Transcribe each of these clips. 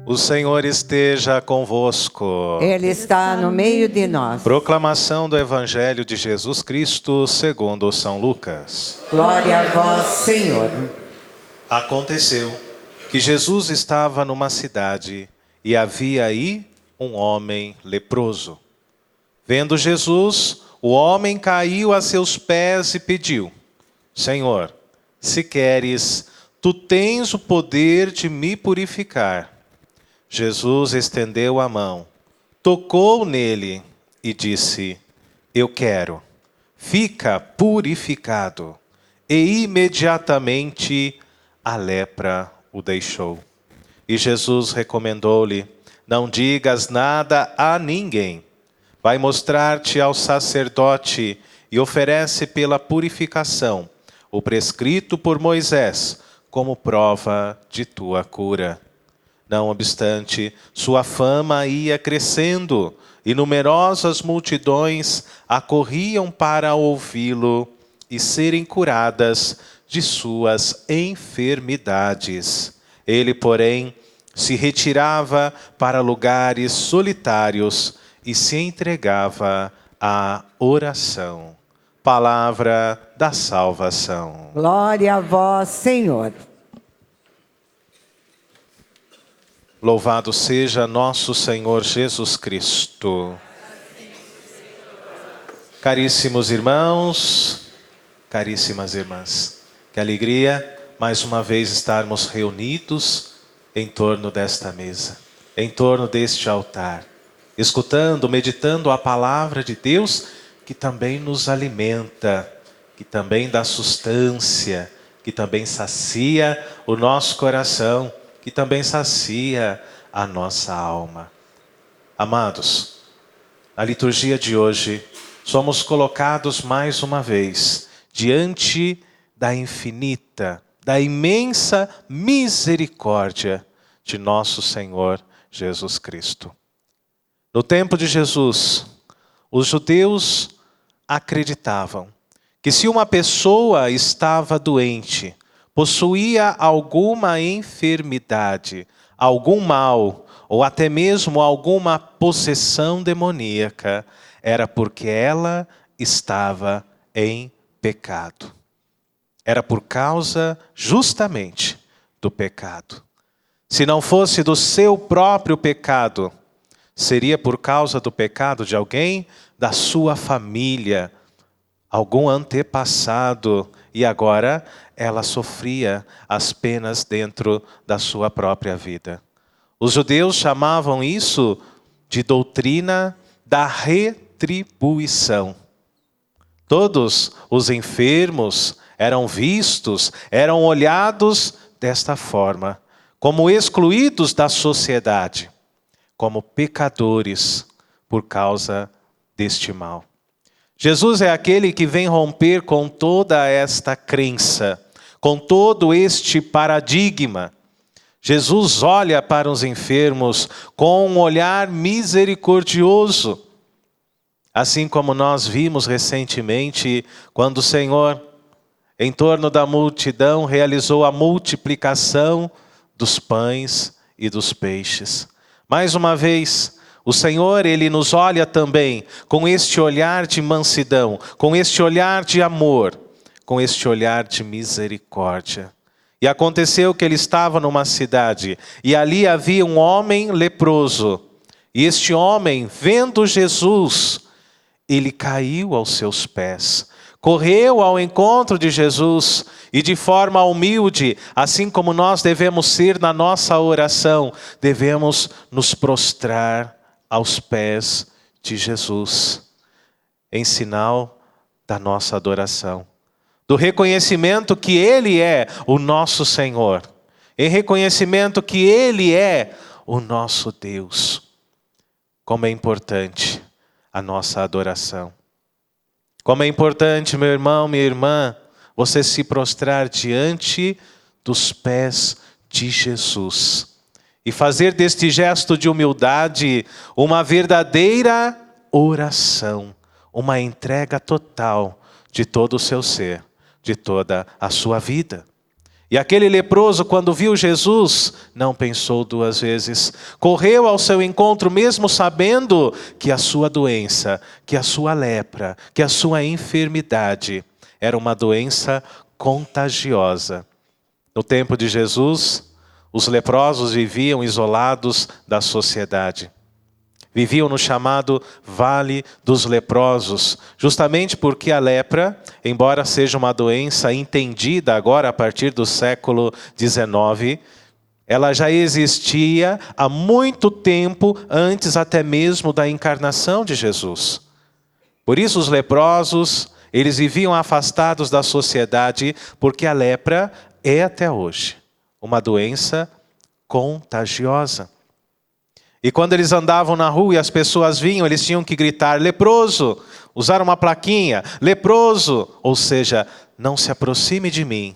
O Senhor esteja convosco. Ele está no meio de nós. Proclamação do Evangelho de Jesus Cristo segundo São Lucas. Glória a vós, Senhor. Aconteceu que Jesus estava numa cidade e havia aí um homem leproso. Vendo Jesus, o homem caiu a seus pés e pediu: Senhor, se queres, tu tens o poder de me purificar. Jesus estendeu a mão, tocou nele e disse: Eu quero, fica purificado. E imediatamente a lepra o deixou. E Jesus recomendou-lhe: Não digas nada a ninguém. Vai mostrar-te ao sacerdote e oferece pela purificação o prescrito por Moisés como prova de tua cura. Não obstante, sua fama ia crescendo e numerosas multidões acorriam para ouvi-lo e serem curadas de suas enfermidades. Ele, porém, se retirava para lugares solitários e se entregava à oração. Palavra da salvação. Glória a vós, Senhor. Louvado seja nosso Senhor Jesus Cristo. Caríssimos irmãos, caríssimas irmãs, que alegria mais uma vez estarmos reunidos em torno desta mesa, em torno deste altar, escutando, meditando a palavra de Deus que também nos alimenta, que também dá sustância, que também sacia o nosso coração, que também sacia a nossa alma. Amados, na liturgia de hoje, somos colocados mais uma vez diante da infinita, da imensa misericórdia de nosso Senhor Jesus Cristo. No tempo de Jesus, os judeus acreditavam que se uma pessoa estava doente, possuía alguma enfermidade, algum mal, ou até mesmo alguma possessão demoníaca, era porque ela estava em pecado. Era por causa, justamente, do pecado. Se não fosse do seu próprio pecado, seria por causa do pecado de alguém da sua família, algum antepassado, e agora ela sofria as penas dentro da sua própria vida. Os judeus chamavam isso de doutrina da retribuição. Todos os enfermos eram vistos, eram olhados desta forma, como excluídos da sociedade, como pecadores por causa deste mal. Jesus é aquele que vem romper com toda esta crença, com todo este paradigma. Jesus olha para os enfermos com um olhar misericordioso. Assim como nós vimos recentemente, quando o Senhor, em torno da multidão, realizou a multiplicação dos pães e dos peixes. Mais uma vez, o Senhor, Ele nos olha também com este olhar de mansidão, com este olhar de amor, com este olhar de misericórdia. E aconteceu que Ele estava numa cidade, e ali havia um homem leproso. E este homem, vendo Jesus, ele caiu aos seus pés, correu ao encontro de Jesus e de forma humilde, assim como nós devemos ser na nossa oração, devemos nos prostrar aos pés de Jesus, em sinal da nossa adoração, do reconhecimento que Ele é o nosso Senhor, em reconhecimento que Ele é o nosso Deus. Como é importante a nossa adoração. Como é importante, meu irmão, minha irmã, você se prostrar diante dos pés de Jesus e fazer deste gesto de humildade uma verdadeira oração, uma entrega total de todo o seu ser, de toda a sua vida. E aquele leproso, quando viu Jesus, não pensou duas vezes. Correu ao seu encontro, mesmo sabendo que a sua doença, que a sua lepra, que a sua enfermidade era uma doença contagiosa. No tempo de Jesus, os leprosos viviam isolados da sociedade. Viviam no chamado Vale dos Leprosos, justamente porque a lepra, embora seja uma doença entendida agora a partir do século XIX, ela já existia há muito tempo antes até mesmo da encarnação de Jesus. Por isso os leprosos, eles viviam afastados da sociedade, porque a lepra é até hoje uma doença contagiosa. E quando eles andavam na rua e as pessoas vinham, eles tinham que gritar, leproso, usar uma plaquinha, leproso, ou seja, não se aproxime de mim,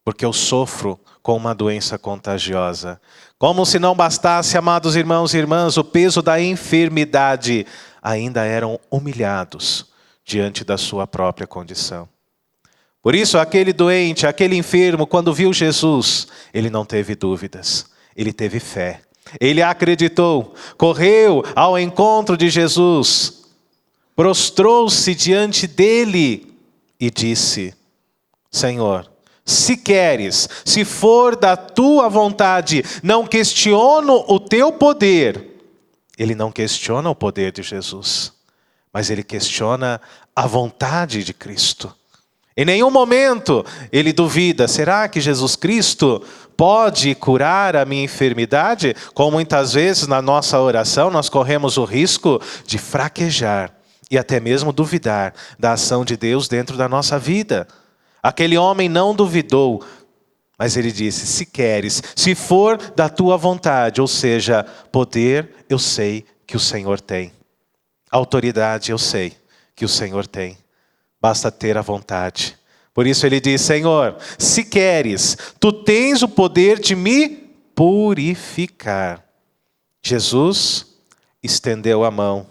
porque eu sofro com uma doença contagiosa. Como se não bastasse, amados irmãos e irmãs, o peso da enfermidade, ainda eram humilhados diante da sua própria condição. Por isso, aquele doente, aquele enfermo, quando viu Jesus, ele não teve dúvidas, ele teve fé. Ele acreditou, correu ao encontro de Jesus, prostrou-se diante dele e disse, Senhor, se queres, se for da tua vontade, não questiono o teu poder. Ele não questiona o poder de Jesus, mas ele questiona a vontade de Cristo. Em nenhum momento ele duvida, será que Jesus Cristo pode curar a minha enfermidade? Como muitas vezes na nossa oração nós corremos o risco de fraquejar e até mesmo duvidar da ação de Deus dentro da nossa vida. Aquele homem não duvidou, mas ele disse, se queres, se for da tua vontade, ou seja, poder eu sei que o Senhor tem. Autoridade eu sei que o Senhor tem. Basta ter a vontade. Por isso ele diz, Senhor, se queres, tu tens o poder de me purificar. Jesus estendeu a mão,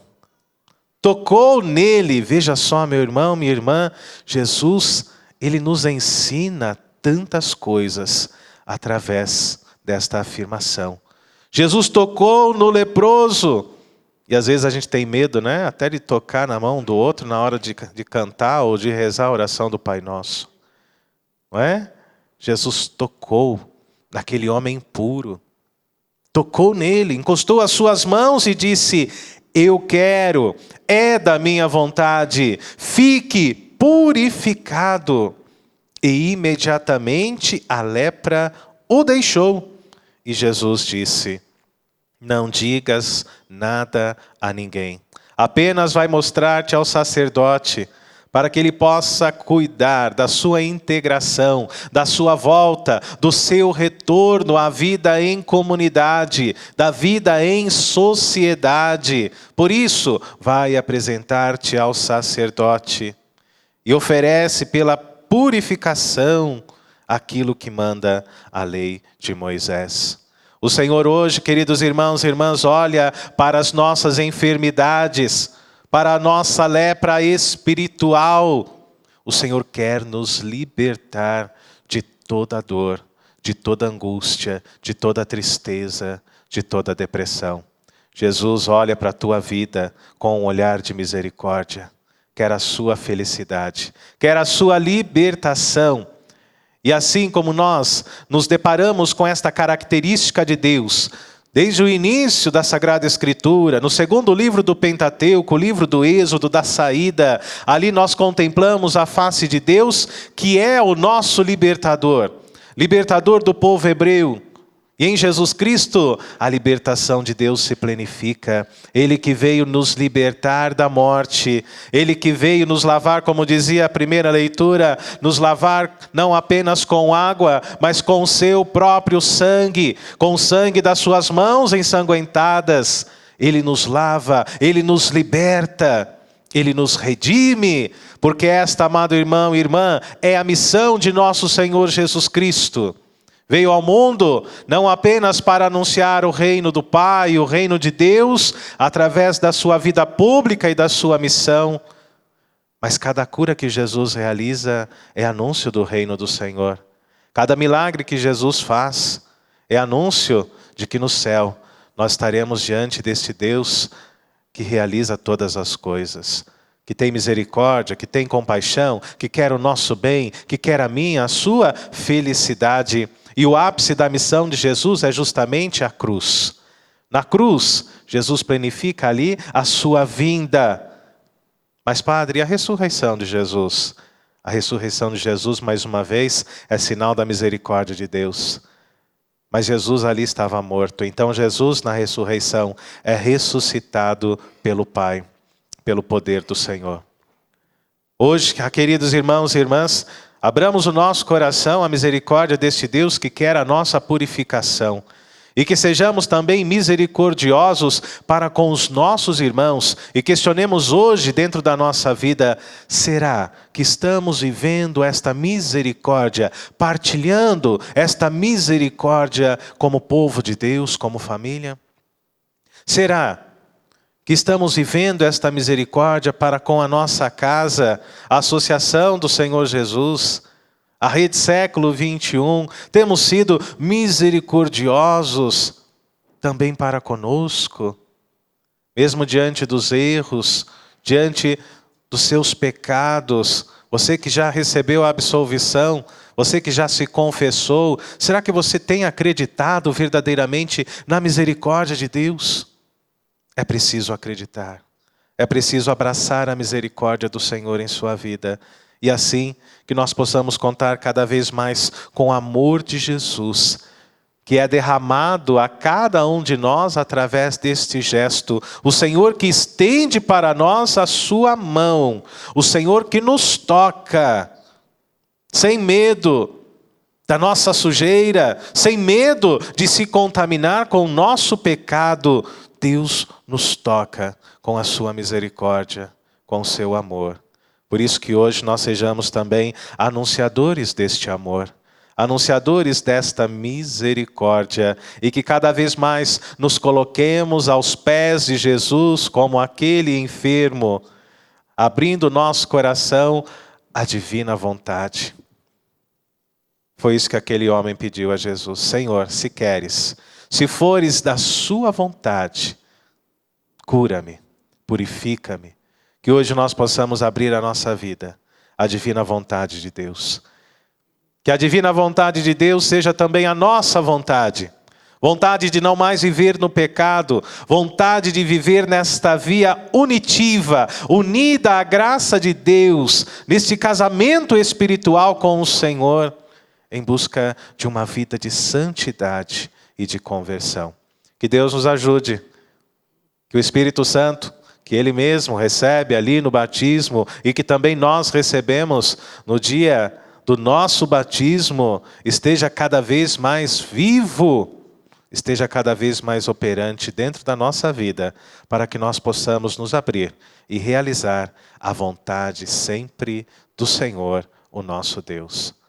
tocou nele. Veja só, meu irmão, minha irmã, Jesus, ele nos ensina tantas coisas através desta afirmação. Jesus tocou no leproso. E às vezes a gente tem medo, né? Até de tocar na mão do outro na hora de cantar ou de rezar a oração do Pai Nosso. Não é? Jesus tocou naquele homem puro. Tocou nele, encostou as suas mãos e disse, eu quero, é da minha vontade, fique purificado. E imediatamente a lepra o deixou. E Jesus disse, não digas nada a ninguém. Apenas vai mostrar-te ao sacerdote, para que ele possa cuidar da sua integração, da sua volta, do seu retorno à vida em comunidade, da vida em sociedade. Por isso, vai apresentar-te ao sacerdote e oferece pela purificação aquilo que manda a lei de Moisés. O Senhor hoje, queridos irmãos e irmãs, olha para as nossas enfermidades, para a nossa lepra espiritual. O Senhor quer nos libertar de toda dor, de toda angústia, de toda tristeza, de toda depressão. Jesus olha para a tua vida com um olhar de misericórdia, quer a sua felicidade, quer a sua libertação. E assim como nós nos deparamos com esta característica de Deus, desde o início da Sagrada Escritura, no segundo livro do Pentateuco, o livro do Êxodo, da saída, ali nós contemplamos a face de Deus, que é o nosso libertador, libertador do povo hebreu. E em Jesus Cristo, a libertação de Deus se plenifica. Ele que veio nos libertar da morte. Ele que veio nos lavar, como dizia a primeira leitura, nos lavar não apenas com água, mas com o seu próprio sangue, com o sangue das suas mãos ensanguentadas. Ele nos lava, Ele nos liberta, Ele nos redime, porque esta, amado irmão e irmã, é a missão de nosso Senhor Jesus Cristo. Veio ao mundo não apenas para anunciar o reino do Pai, o reino de Deus, através da sua vida pública e da sua missão, mas cada cura que Jesus realiza é anúncio do reino do Senhor. Cada milagre que Jesus faz é anúncio de que no céu nós estaremos diante deste Deus que realiza todas as coisas, que tem misericórdia, que tem compaixão, que quer o nosso bem, que quer a minha, a sua felicidade. E o ápice da missão de Jesus é justamente a cruz. Na cruz, Jesus planifica ali a sua vinda. Mas, Padre, e a ressurreição de Jesus? A ressurreição de Jesus, mais uma vez, é sinal da misericórdia de Deus. Mas Jesus ali estava morto. Então Jesus, na ressurreição, é ressuscitado pelo Pai, pelo poder do Senhor. Hoje, queridos irmãos e irmãs, abramos o nosso coração à misericórdia deste Deus que quer a nossa purificação. E que sejamos também misericordiosos para com os nossos irmãos. E questionemos hoje dentro da nossa vida, será que estamos vivendo esta misericórdia, partilhando esta misericórdia como povo de Deus, como família? Será que estamos vivendo esta misericórdia para com a nossa casa, a Associação do Senhor Jesus, a Rede Século 21, temos sido misericordiosos também para conosco, mesmo diante dos erros, diante dos seus pecados. Você que já recebeu a absolvição, você que já se confessou, será que você tem acreditado verdadeiramente na misericórdia de Deus? É preciso acreditar, é preciso abraçar a misericórdia do Senhor em sua vida. E assim que nós possamos contar cada vez mais com o amor de Jesus, que é derramado a cada um de nós através deste gesto. O Senhor que estende para nós a sua mão, o Senhor que nos toca, sem medo da nossa sujeira, sem medo de se contaminar com o nosso pecado. Deus nos toca com a sua misericórdia, com o seu amor. Por isso que hoje nós sejamos também anunciadores deste amor, anunciadores desta misericórdia, e que cada vez mais nos coloquemos aos pés de Jesus como aquele enfermo, abrindo nosso coração à divina vontade. Foi isso que aquele homem pediu a Jesus: Senhor, se queres, se fores da sua vontade, cura-me, purifica-me. Que hoje nós possamos abrir a nossa vida à divina vontade de Deus. Que a divina vontade de Deus seja também a nossa vontade. Vontade de não mais viver no pecado. Vontade de viver nesta via unitiva, unida à graça de Deus, neste casamento espiritual com o Senhor, em busca de uma vida de santidade e de conversão. Que Deus nos ajude. Que o Espírito Santo, que Ele mesmo recebe ali no batismo e que também nós recebemos no dia do nosso batismo, esteja cada vez mais vivo, esteja cada vez mais operante dentro da nossa vida, para que nós possamos nos abrir e realizar a vontade sempre do Senhor, o nosso Deus.